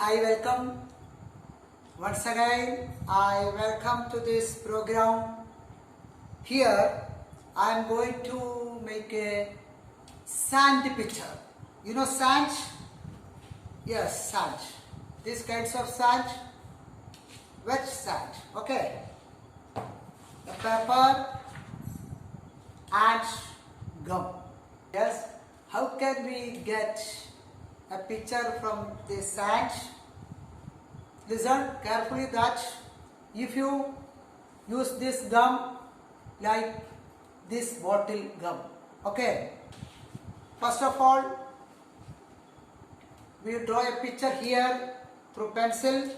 Hi, welcome. Once again, I welcome to this program. Here, I am going to make a sand picture. You know sand? Yes, sand. These kinds of sand, wet sand. Okay. The paper and gum. Yes. How can we get a picture from the sand? Listen carefully that if you use this gum like this bottle gum, okay, first of all we draw a picture here through pencil.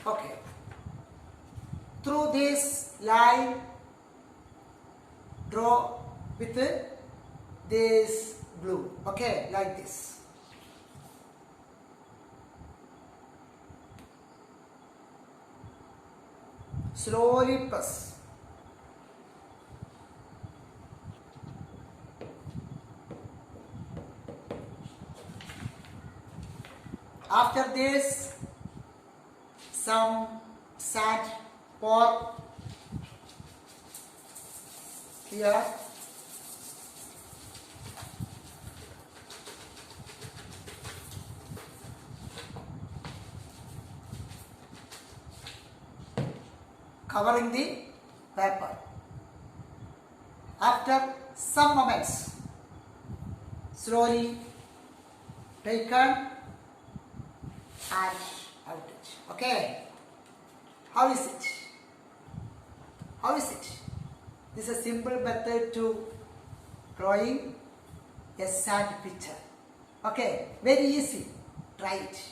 Okay, through this line draw with this blue, okay, like this. Slowly press. After this, some sand pour here. Covering the paper. After some moments, slowly taken and out it. Okay. How is it? How is it? This is a simple method to drawing a sand picture. Okay, very easy. Try it.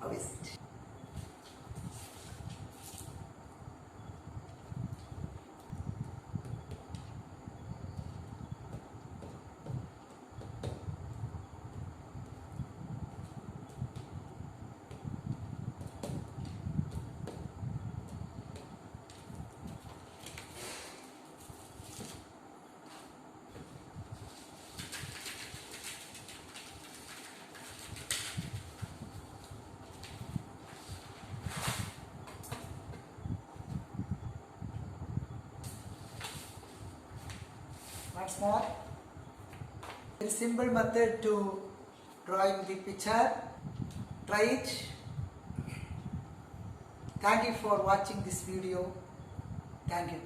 How is it? Once more, very simple method to drawing the picture. Try it. Thank you for watching this video. Thank you.